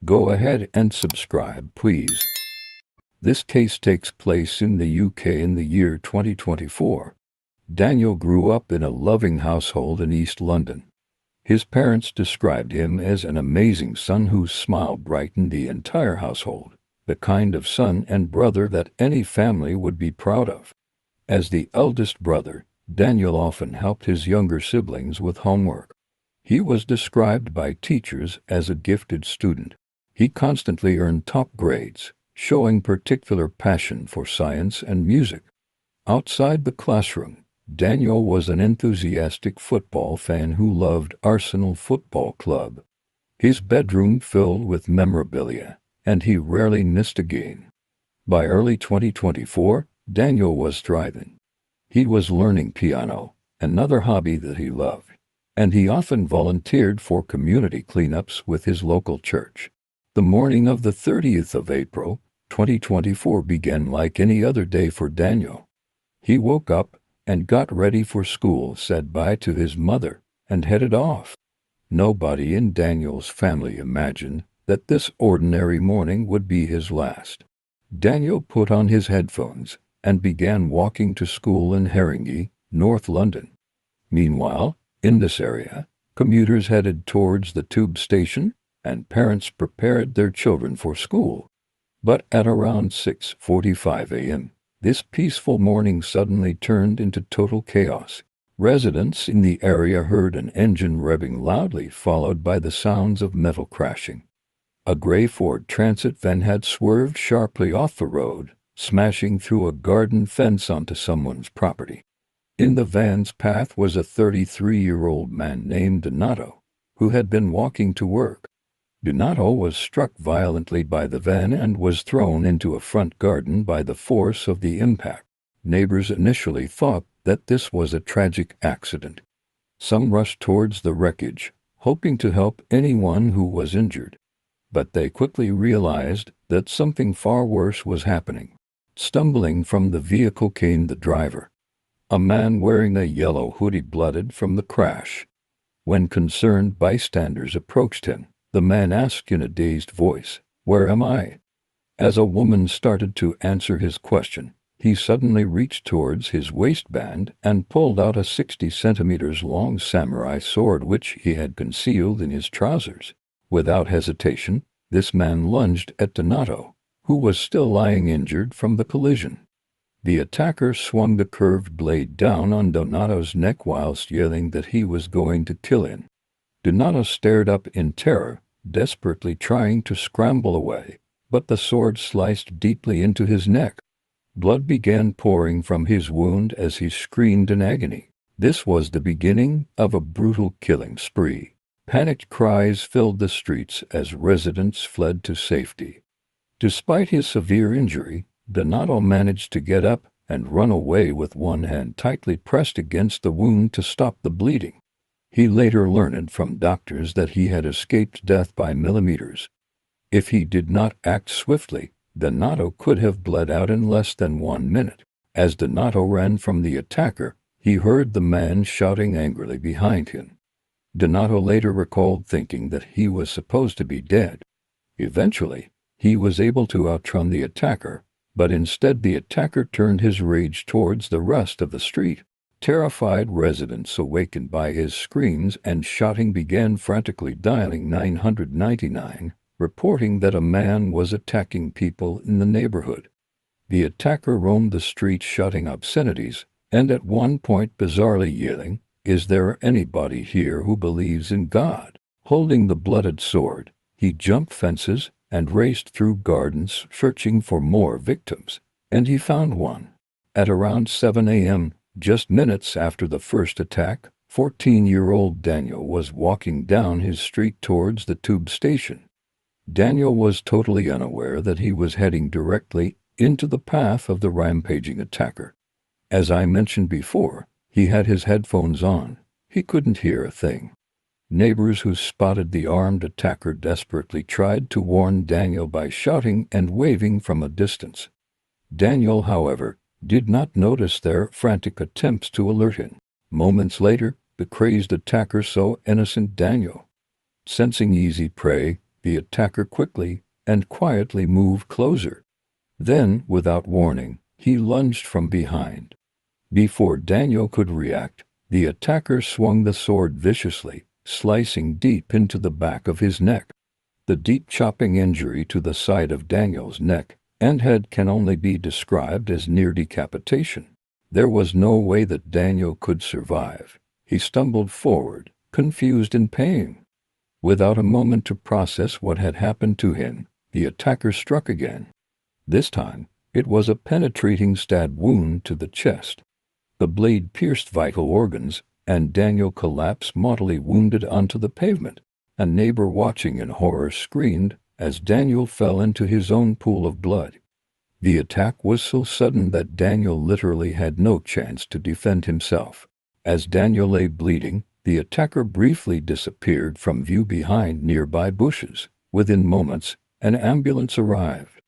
Go ahead and subscribe, please. This case takes place in the UK in the year 2024. Daniel grew up in a loving household in East London. His parents described him as an amazing son whose smile brightened the entire household, the kind of son and brother that any family would be proud of. As the eldest brother, Daniel often helped his younger siblings with homework. He was described by teachers as a gifted student. He constantly earned top grades, showing particular passion for science and music. Outside the classroom, Daniel was an enthusiastic football fan who loved Arsenal Football Club. His bedroom filled with memorabilia, and he rarely missed a game. By early 2024, Daniel was thriving. He was learning piano, another hobby that he loved, and he often volunteered for community cleanups with his local church. The morning of the 30th of April, 2024 began like any other day for Daniel. He woke up and got ready for school, said bye to his mother, and headed off. Nobody in Daniel's family imagined that this ordinary morning would be his last. Daniel put on his headphones and began walking to school in Haringey, North London. Meanwhile, in this area, commuters headed towards the tube station and parents prepared their children for school. But at around 6:45 a.m., this peaceful morning suddenly turned into total chaos. Residents in the area heard an engine revving loudly, followed by the sounds of metal crashing. A gray Ford Transit van had swerved sharply off the road, smashing through a garden fence onto someone's property. In the van's path was a 33-year-old man named Donato, who had been walking to work. Donato was struck violently by the van and was thrown into a front garden by the force of the impact. Neighbors initially thought that this was a tragic accident. Some rushed towards the wreckage, hoping to help anyone who was injured. But they quickly realized that something far worse was happening. Stumbling from the vehicle came the driver, a man wearing a yellow hoodie, blooded from the crash. When concerned bystanders approached him, the man asked in a dazed voice, "Where am I?" As a woman started to answer his question, he suddenly reached towards his waistband and pulled out a 60 centimeters long samurai sword which he had concealed in his trousers. Without hesitation, this man lunged at Donato, who was still lying injured from the collision. The attacker swung the curved blade down on Donato's neck whilst yelling that he was going to kill him. Donato stared up in terror, desperately trying to scramble away, but the sword sliced deeply into his neck. Blood began pouring from his wound as he screamed in agony. This was the beginning of a brutal killing spree. Panicked cries filled the streets as residents fled to safety. Despite his severe injury, Donato managed to get up and run away with one hand tightly pressed against the wound to stop the bleeding. He later learned from doctors that he had escaped death by millimeters. If he did not act swiftly, Donato could have bled out in less than 1 minute. As Donato ran from the attacker, he heard the man shouting angrily behind him. Donato later recalled thinking that he was supposed to be dead. Eventually, he was able to outrun the attacker, but instead the attacker turned his rage towards the rest of the street. Terrified residents, awakened by his screams and shouting, began frantically dialing 999, reporting that a man was attacking people in the neighborhood. The attacker roamed the streets shouting obscenities, and at one point bizarrely yelling, "Is there anybody here who believes in God?" Holding the blooded sword, he jumped fences and raced through gardens searching for more victims, and he found one. At around 7 a.m., just minutes after the first attack, 14-year-old Daniel was walking down his street towards the tube station. Daniel was totally unaware that he was heading directly into the path of the rampaging attacker. As I mentioned before, he had his headphones on. He couldn't hear a thing. Neighbors who spotted the armed attacker desperately tried to warn Daniel by shouting and waving from a distance. Daniel, however, did not notice their frantic attempts to alert him. Moments later, the crazed attacker saw innocent Daniel. Sensing easy prey, the attacker quickly and quietly moved closer. Then, without warning, he lunged from behind. Before Daniel could react, the attacker swung the sword viciously, slicing deep into the back of his neck. The deep chopping injury to the side of Daniel's neck and head can only be described as near decapitation. There was no way that Daniel could survive. He stumbled forward, confused in pain. Without a moment to process what had happened to him, the attacker struck again. This time, it was a penetrating stab wound to the chest. The blade pierced vital organs, and Daniel collapsed mortally wounded onto the pavement. A neighbor watching in horror screamed as Daniel fell into his own pool of blood. The attack was so sudden that Daniel literally had no chance to defend himself. As Daniel lay bleeding, the attacker briefly disappeared from view behind nearby bushes. Within moments, an ambulance arrived.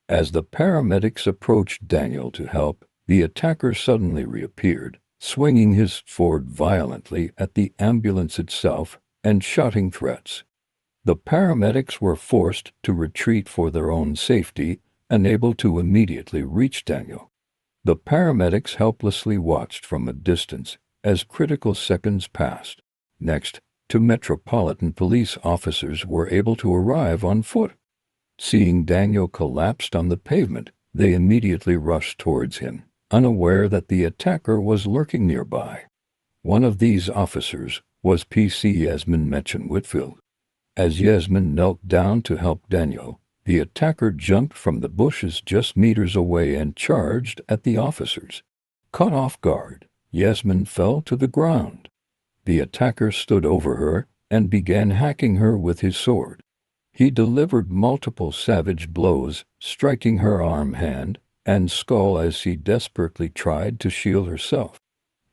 As the paramedics approached Daniel to help, the attacker suddenly reappeared, swinging his sword violently at the ambulance itself and shouting threats. The paramedics were forced to retreat for their own safety, unable to immediately reach Daniel. The paramedics helplessly watched from a distance as critical seconds passed. Next, two Metropolitan Police officers were able to arrive on foot. Seeing Daniel collapsed on the pavement, they immediately rushed towards him, unaware that the attacker was lurking nearby. One of these officers was PC Yasmin Mechen-Whitfield. As Yasmin knelt down to help Daniel, the attacker jumped from the bushes just meters away and charged at the officers. Caught off guard, Yasmin fell to the ground. The attacker stood over her and began hacking her with his sword. He delivered multiple savage blows, striking her arm, hand, and skull as she desperately tried to shield herself.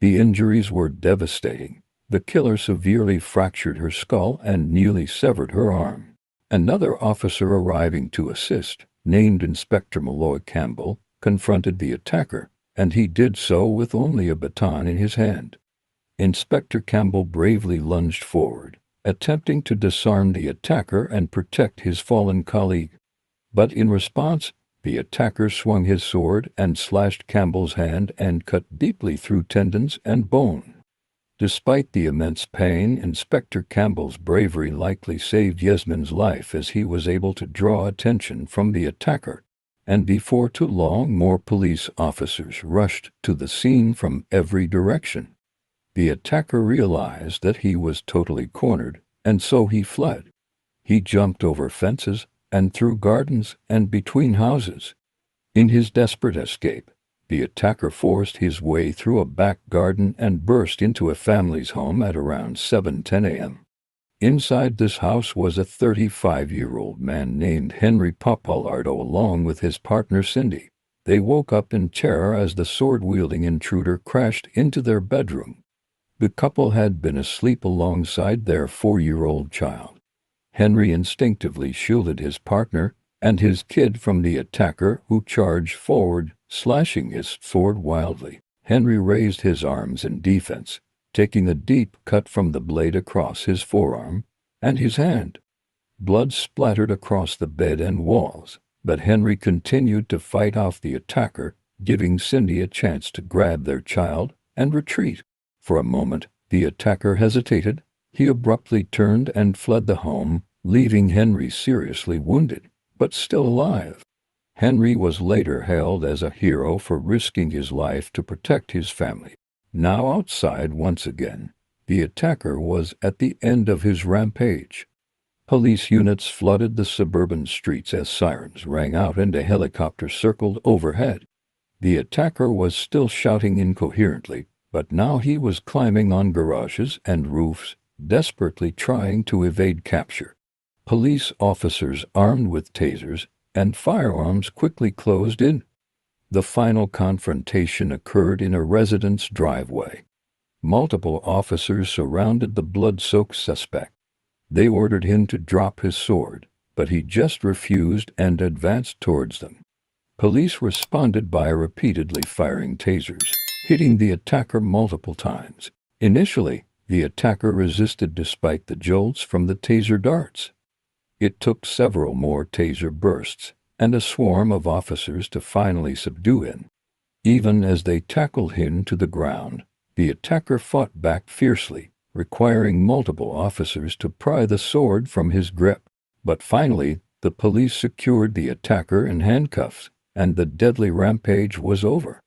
The injuries were devastating. The killer severely fractured her skull and nearly severed her arm. Another officer arriving to assist, named Inspector Malloy Campbell, confronted the attacker, and he did so with only a baton in his hand. Inspector Campbell bravely lunged forward, attempting to disarm the attacker and protect his fallen colleague. But in response, the attacker swung his sword and slashed Campbell's hand and cut deeply through tendons and bone. Despite the immense pain, Inspector Campbell's bravery likely saved Yasmin's life as he was able to draw attention from the attacker, and before too long more police officers rushed to the scene from every direction. The attacker realized that he was totally cornered, and so he fled. He jumped over fences and through gardens and between houses. In his desperate escape, the attacker forced his way through a back garden and burst into a family's home at around 7:10 a.m. Inside this house was a 35-year-old man named Henry Pappalardo along with his partner Cindy. They woke up in terror as the sword-wielding intruder crashed into their bedroom. The couple had been asleep alongside their 4-year-old child. Henry instinctively shielded his partner and his kid from the attacker, who charged forward, slashing his sword wildly. Henry raised his arms in defense, taking a deep cut from the blade across his forearm and his hand. Blood splattered across the bed and walls, but Henry continued to fight off the attacker, giving Cindy a chance to grab their child and retreat. For a moment, the attacker hesitated. He abruptly turned and fled the home, leaving Henry seriously wounded, but still alive. Henry was later hailed as a hero for risking his life to protect his family. Now outside once again, the attacker was at the end of his rampage. Police units flooded the suburban streets as sirens rang out and a helicopter circled overhead. The attacker was still shouting incoherently, but now he was climbing on garages and roofs, desperately trying to evade capture. Police officers armed with tasers and firearms quickly closed in. The final confrontation occurred in a resident's driveway. Multiple officers surrounded the blood-soaked suspect. They ordered him to drop his sword, but he just refused and advanced towards them. Police responded by repeatedly firing tasers, hitting the attacker multiple times. Initially, the attacker resisted despite the jolts from the taser darts. It took several more taser bursts and a swarm of officers to finally subdue him. Even as they tackled him to the ground, the attacker fought back fiercely, requiring multiple officers to pry the sword from his grip. But finally, the police secured the attacker in handcuffs, and the deadly rampage was over.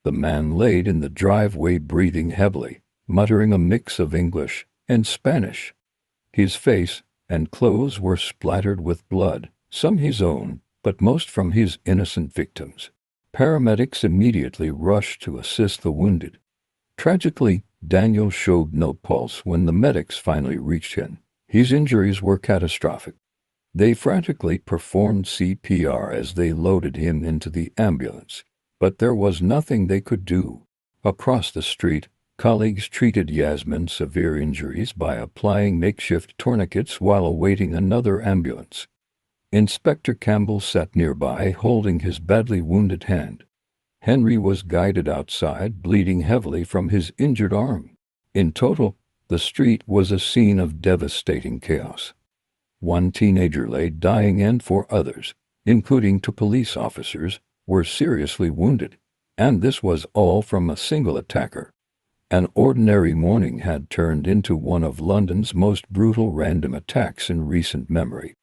The man laid in the driveway breathing heavily, muttering a mix of English and Spanish. His face and clothes were splattered with blood, some his own, but most from his innocent victims. Paramedics immediately rushed to assist the wounded. Tragically, Daniel showed no pulse when the medics finally reached him. His injuries were catastrophic. They frantically performed CPR as they loaded him into the ambulance, but there was nothing they could do. Across the street, colleagues treated Yasmin's severe injuries by applying makeshift tourniquets while awaiting another ambulance. Inspector Campbell sat nearby holding his badly wounded hand. Henry was guided outside, bleeding heavily from his injured arm. In total, the street was a scene of devastating chaos. One teenager lay dying and 4 others, including 2 police officers, were seriously wounded, and this was all from a single attacker. An ordinary morning had turned into one of London's most brutal random attacks in recent memory.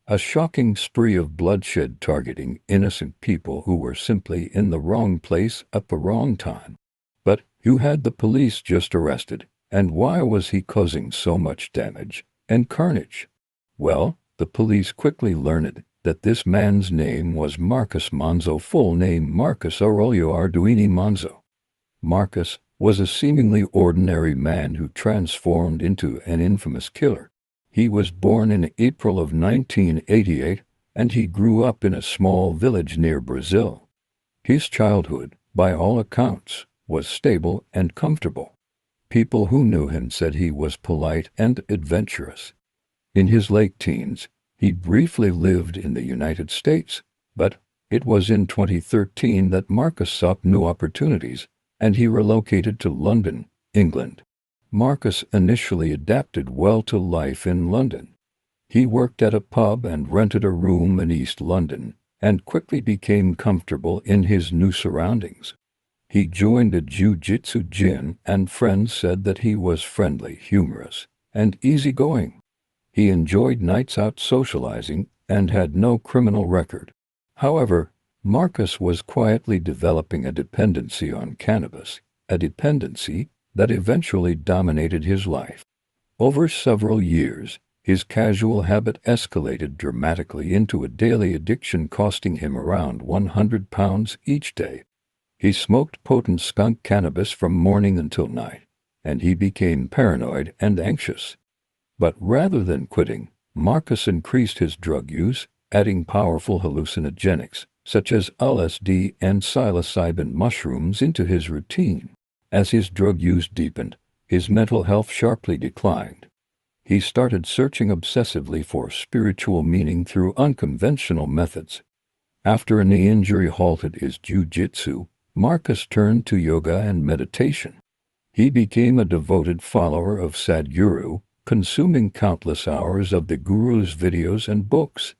A shocking spree of bloodshed targeting innocent people who were simply in the wrong place at the wrong time. But who had the police just arrested, and why was he causing so much damage and carnage? Well, the police quickly learned that this man's name was Marcus Monzo, full name Marcus Aurelio Arduini Monzo. Marcus was a seemingly ordinary man who transformed into an infamous killer. He was born in April of 1988, and he grew up in a small village near Brazil. His childhood, by all accounts, was stable and comfortable. People who knew him said he was polite and adventurous. In his late teens, he briefly lived in the United States, but it was in 2013 that Marcus sought new opportunities, and he relocated to London, England. Marcus initially adapted well to life in London. He worked at a pub and rented a room in East London, and quickly became comfortable in his new surroundings. He joined a jiu-jitsu gym, and friends said that he was friendly, humorous, and easygoing. He enjoyed nights out socializing and had no criminal record. However, Marcus was quietly developing a dependency on cannabis, a dependency that eventually dominated his life. Over several years, his casual habit escalated dramatically into a daily addiction, costing him around £100 each day. He smoked potent skunk cannabis from morning until night, and he became paranoid and anxious. But rather than quitting, Marcus increased his drug use, adding powerful hallucinogenics, such as LSD and psilocybin mushrooms, into his routine. As his drug use deepened, his mental health sharply declined. He started searching obsessively for spiritual meaning through unconventional methods. After a knee injury halted his jiu-jitsu, Marcus turned to yoga and meditation. He became a devoted follower of Sadhguru, consuming countless hours of the guru's videos and books.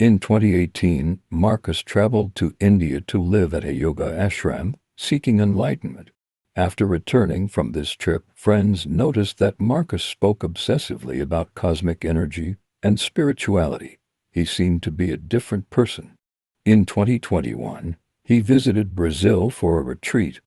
In 2018, Marcus traveled to India to live at a yoga ashram, seeking enlightenment. After returning from this trip, friends noticed that Marcus spoke obsessively about cosmic energy and spirituality. He seemed to be a different person. In 2021, he visited Brazil for a retreat.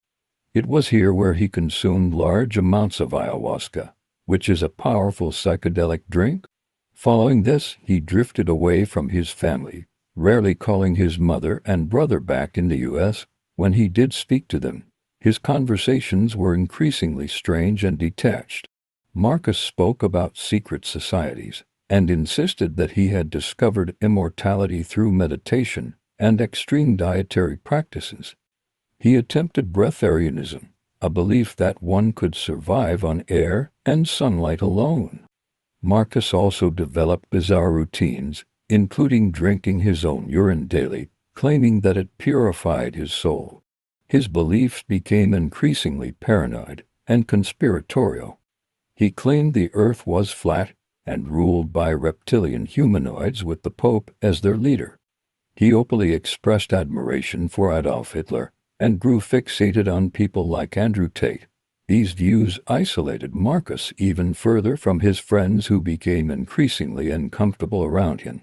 It was here where he consumed large amounts of ayahuasca, which is a powerful psychedelic drink. Following this, he drifted away from his family, rarely calling his mother and brother back in the U.S. When he did speak to them, his conversations were increasingly strange and detached. Marcus spoke about secret societies and insisted that he had discovered immortality through meditation and extreme dietary practices. He attempted breatharianism, a belief that one could survive on air and sunlight alone. Marcus also developed bizarre routines, including drinking his own urine daily, claiming that it purified his soul. His beliefs became increasingly paranoid and conspiratorial. He claimed the earth was flat and ruled by reptilian humanoids with the Pope as their leader. He openly expressed admiration for Adolf Hitler and grew fixated on people like Andrew Tate. These views isolated Marcus even further from his friends, who became increasingly uncomfortable around him.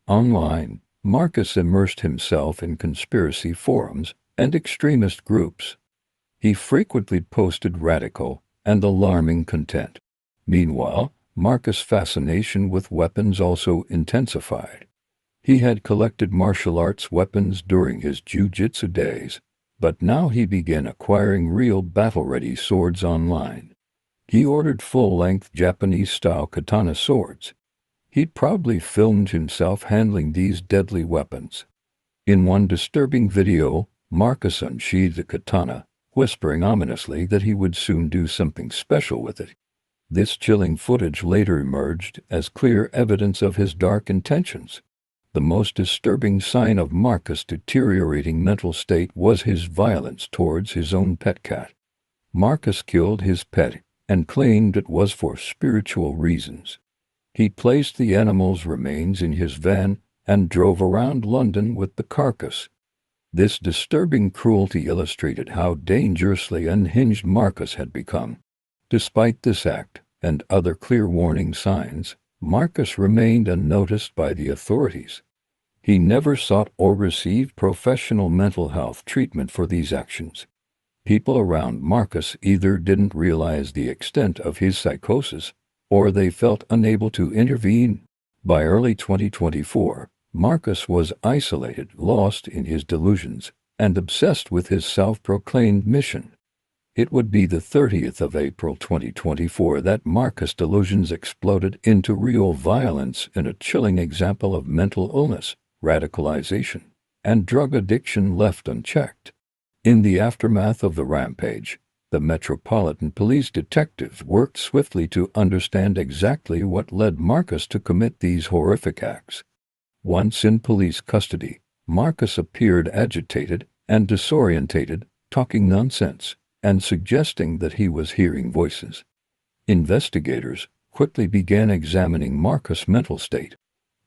Online, Marcus immersed himself in conspiracy forums and extremist groups. He frequently posted radical and alarming content. Meanwhile, Marcus' fascination with weapons also intensified. He had collected martial arts weapons during his jiu-jitsu days, but now he began acquiring real battle-ready swords online. He ordered full-length Japanese-style katana swords. He proudly filmed himself handling these deadly weapons. In one disturbing video, Marcus unsheathed a katana, whispering ominously that he would soon do something special with it. This chilling footage later emerged as clear evidence of his dark intentions. The most disturbing sign of Marcus' deteriorating mental state was his violence towards his own pet cat. Marcus killed his pet and claimed it was for spiritual reasons. He placed the animal's remains in his van and drove around London with the carcass. This disturbing cruelty illustrated how dangerously unhinged Marcus had become. Despite this act and other clear warning signs, Marcus remained unnoticed by the authorities. He never sought or received professional mental health treatment for these actions. People around Marcus either didn't realize the extent of his psychosis, or they felt unable to intervene. By early 2024, Marcus was isolated, lost in his delusions, and obsessed with his self-proclaimed mission. It would be the 30th of April 2024 that Marcus' delusions exploded into real violence in a chilling example of mental illness, radicalization, and drug addiction left unchecked. In the aftermath of the rampage, the Metropolitan Police detectives worked swiftly to understand exactly what led Marcus to commit these horrific acts. Once in police custody, Marcus appeared agitated and disorientated, talking nonsense and suggesting that he was hearing voices. Investigators quickly began examining Marcus' mental state.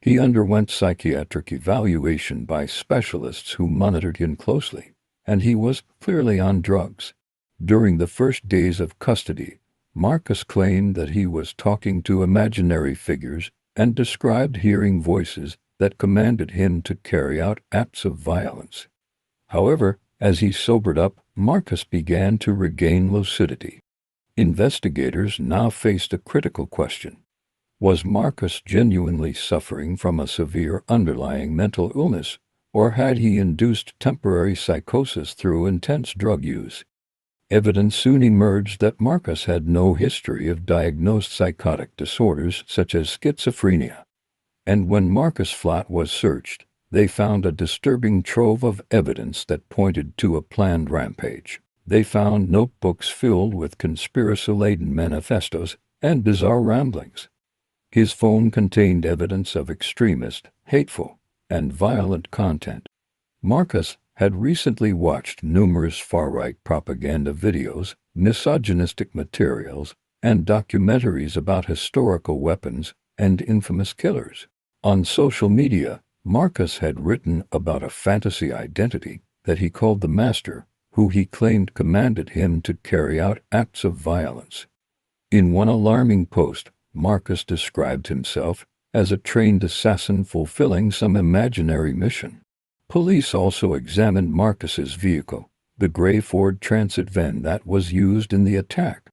He underwent psychiatric evaluation by specialists who monitored him closely, and he was clearly on drugs. During the first days of custody, Marcus claimed that he was talking to imaginary figures and described hearing voices that commanded him to carry out acts of violence. However, as he sobered up, Marcus began to regain lucidity. Investigators now faced a critical question. Was Marcus genuinely suffering from a severe underlying mental illness, or had he induced temporary psychosis through intense drug use? Evidence soon emerged that Marcus had no history of diagnosed psychotic disorders such as schizophrenia. And when Marcus' flat was searched, they found a disturbing trove of evidence that pointed to a planned rampage. They found notebooks filled with conspiracy-laden manifestos and bizarre ramblings. His phone contained evidence of extremist, hateful, and violent content. Marcus had recently watched numerous far-right propaganda videos, misogynistic materials, and documentaries about historical weapons and infamous killers. On social media, Marcus had written about a fantasy identity that he called the Master, who he claimed commanded him to carry out acts of violence. In one alarming post, Marcus described himself as a trained assassin fulfilling some imaginary mission. Police also examined Marcus's vehicle, the gray Ford Transit van that was used in the attack.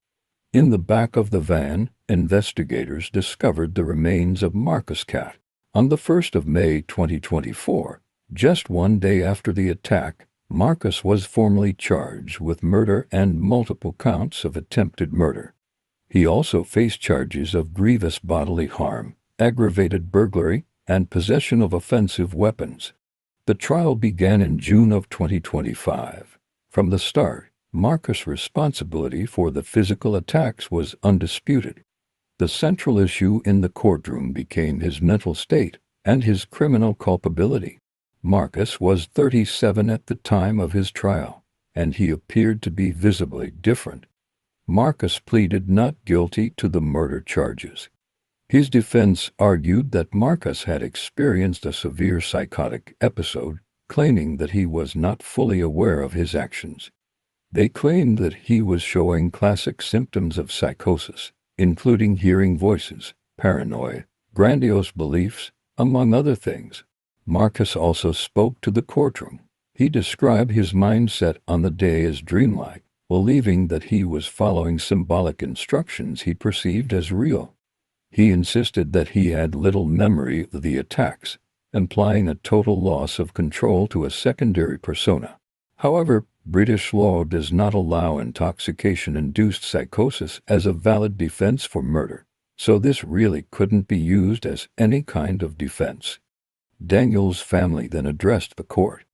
In the back of the van, investigators discovered the remains of Marcus' cat. On the 1st of May 2024, just one day after the attack, Marcus was formally charged with murder and multiple counts of attempted murder. He also faced charges of grievous bodily harm, aggravated burglary, and possession of offensive weapons. The trial began in June of 2025. From the start, Marcus' responsibility for the physical attacks was undisputed. The central issue in the courtroom became his mental state and his criminal culpability. Marcus was 37 at the time of his trial, and he appeared to be visibly different. Marcus pleaded not guilty to the murder charges. His defense argued that Marcus had experienced a severe psychotic episode, claiming that he was not fully aware of his actions. They claimed that he was showing classic symptoms of psychosis, including hearing voices, paranoia, grandiose beliefs, among other things. Marcus also spoke to the courtroom. He described his mindset on the day as dreamlike, believing that he was following symbolic instructions he perceived as real. He insisted that he had little memory of the attacks, implying a total loss of control to a secondary persona. However, British law does not allow intoxication-induced psychosis as a valid defense for murder, so this really couldn't be used as any kind of defense. Daniel's family then addressed the court.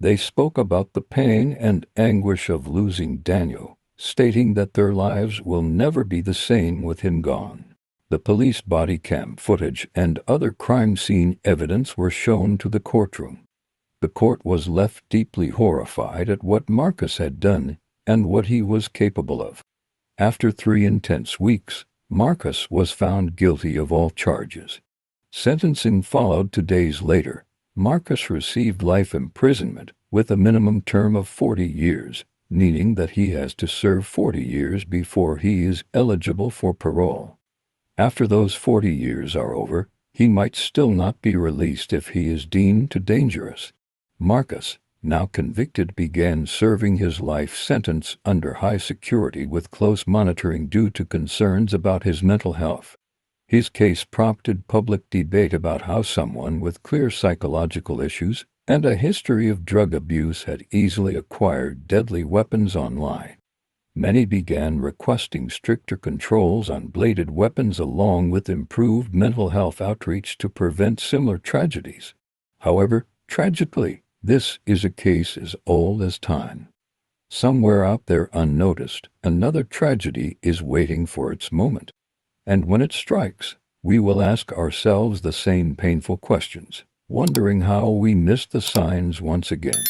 They spoke about the pain and anguish of losing Daniel, stating that their lives will never be the same with him gone. The police body cam footage and other crime scene evidence were shown to the courtroom. The court was left deeply horrified at what Marcus had done and what he was capable of. After 3 intense weeks, Marcus was found guilty of all charges. Sentencing followed 2 days later. Marcus received life imprisonment with a minimum term of 40 years, meaning that he has to serve 40 years before he is eligible for parole. After those 40 years are over, he might still not be released if he is deemed too dangerous. Marcus, now convicted, began serving his life sentence under high security with close monitoring due to concerns about his mental health. His case prompted public debate about how someone with clear psychological issues and a history of drug abuse had easily acquired deadly weapons online. Many began requesting stricter controls on bladed weapons along with improved mental health outreach to prevent similar tragedies. However, tragically, this is a case as old as time. Somewhere out there unnoticed, another tragedy is waiting for its moment. And when it strikes, we will ask ourselves the same painful questions, wondering how we missed the signs once again.